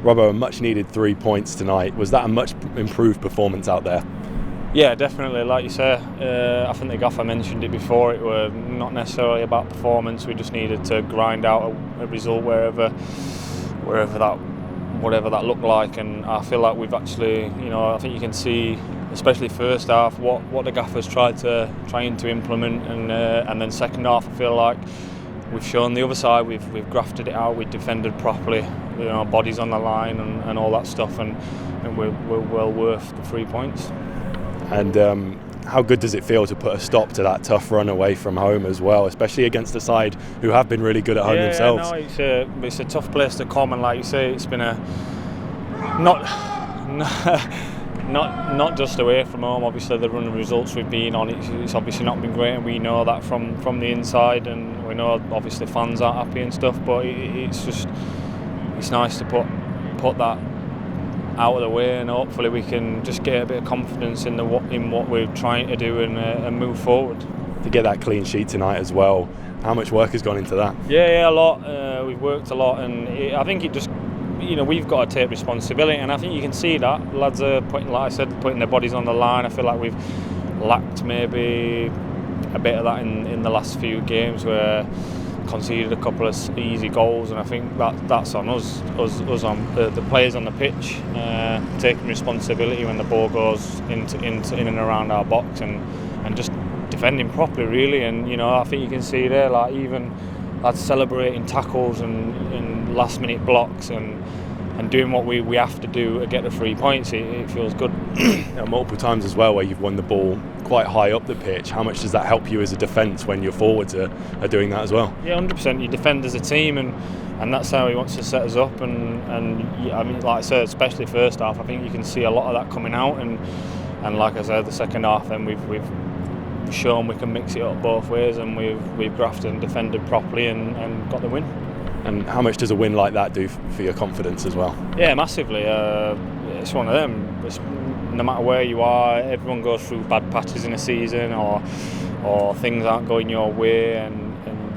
Robbo, a much needed 3 points tonight. Was that a much improved performance out there? Yeah, definitely. Like you say, I think the gaffer mentioned it before. It was not necessarily about performance. We just needed to grind out a result whatever that looked like. And I feel like we've actually, I think you can see, especially first half, what the gaffers trying to implement, and then second half, I feel like we've shown the other side. We've grafted it out. We defended properly. Bodies on the line and all that stuff, and we're well worth the 3 points. And how good does it feel to put a stop to that tough run away from home as well, especially against a side who have been really good at home themselves? Yeah, no, it's a tough place to come, and like you say, it's been a not just away from home. Obviously, the run of results we've been on, it's obviously not been great, and we know that from the inside, and we know obviously fans aren't happy and stuff. But it's nice to put that out of the way, and hopefully we can just get a bit of confidence in what we're trying to do and move forward. To get that clean sheet tonight as well, how much work has gone into that? Yeah, a lot. We've worked a lot, and I think it just, we've got to take responsibility, and I think you can see that lads are putting their bodies on the line. I feel like we've lacked maybe a bit of that in the last few games, where conceded a couple of easy goals, and I think that's on us on the players on the pitch, taking responsibility when the ball goes in and around our box, and just defending properly, really. And I think you can see there, like, even lads celebrating tackles and last minute blocks and doing what we have to do to get the 3 points. It feels good. Multiple times as well where you've won the ball quite high up the pitch. How much does that help you as a defence when your forwards are doing that as well? Yeah, 100%. You defend as a team, and that's how he wants to set us up. And I mean, like I said, especially first half, I think you can see a lot of that coming out. And like I said, the second half, then we've shown we can mix it up both ways, and we've grafted and defended properly and got the win. And how much does a win like that do for your confidence as well? Yeah, massively. It's one of them. No matter where you are, everyone goes through bad patches in a season, or things aren't going your way, and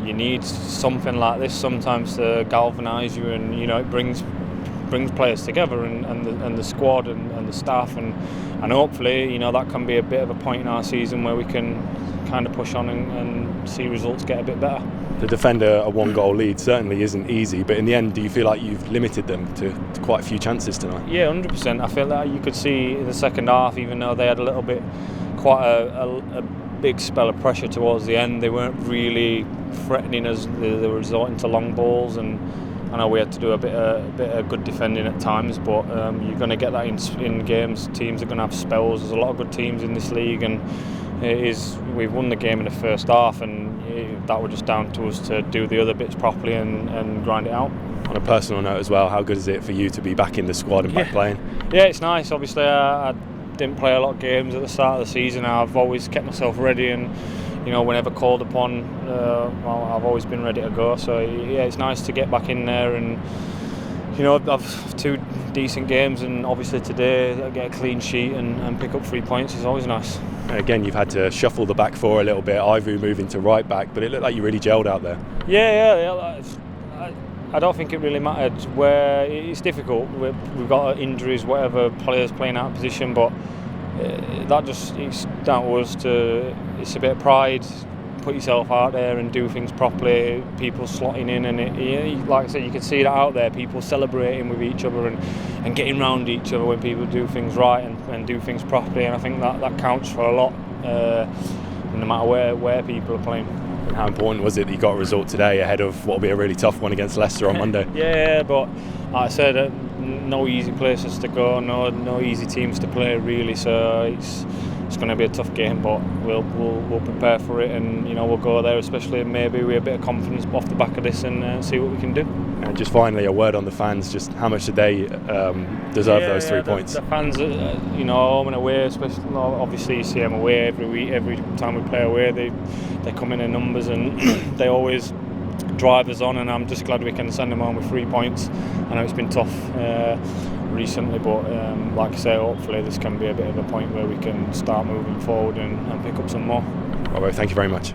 you need something like this sometimes to galvanise you, and it brings players together, and the squad and the staff, and hopefully that can be a bit of a point in our season where we can kind of push on and see results get a bit better. To defend a one-goal lead certainly isn't easy, but in the end, do you feel like you've limited them to quite a few chances tonight? Yeah, 100%. I feel that you could see in the second half, even though they had a little bit, quite a big spell of pressure towards the end, they weren't really threatening us. They were resorting to long balls, and I know we had to do a bit of good defending at times, but you're going to get that in games. Teams are going to have spells. There's a lot of good teams in this league, and we've won the game in the first half, and that was just down to us to do the other bits properly and grind it out. On a personal note as well, how good is it for you to be back in the squad and back playing? Yeah, it's nice. Obviously, I didn't play a lot of games at the start of the season. I've always kept myself ready, and whenever called upon, I've always been ready to go. So yeah, it's nice to get back in there, and I've 2 decent games, and obviously today I get a clean sheet and pick up 3 points is always nice. Again, you've had to shuffle the back four a little bit. Ivu moving to right back, but it looked like you really gelled out there. Yeah. I don't think it really mattered. Where it's difficult. We've got injuries, whatever, players playing out of position, but it's down to us to. It's a bit of pride. Put yourself out there and do things properly. People slotting in, and like I said, you can see that out there. People celebrating with each other and getting round each other when people do things right and do things properly. And I think that counts for a lot, no matter where people are playing. And how important was it that you got a result today ahead of what will be a really tough one against Leicester on Monday? Yeah, but like I said, no easy places to go, no easy teams to play really. So it's going to be a tough game, but we'll prepare for it, and we'll go there, especially maybe with a bit of confidence off the back of this, and see what we can do. And just finally, a word on the fans. Just how much did they deserve those 3 points? The fans, home and away, especially. Obviously, you see them away every week. Every time we play away, they come in numbers, and they always drive us on. And I'm just glad we can send them home with 3 points. I know it's been tough recently, but like I say, hopefully this can be a bit of a point where we can start moving forward and pick up some more. Robbo, thank you very much.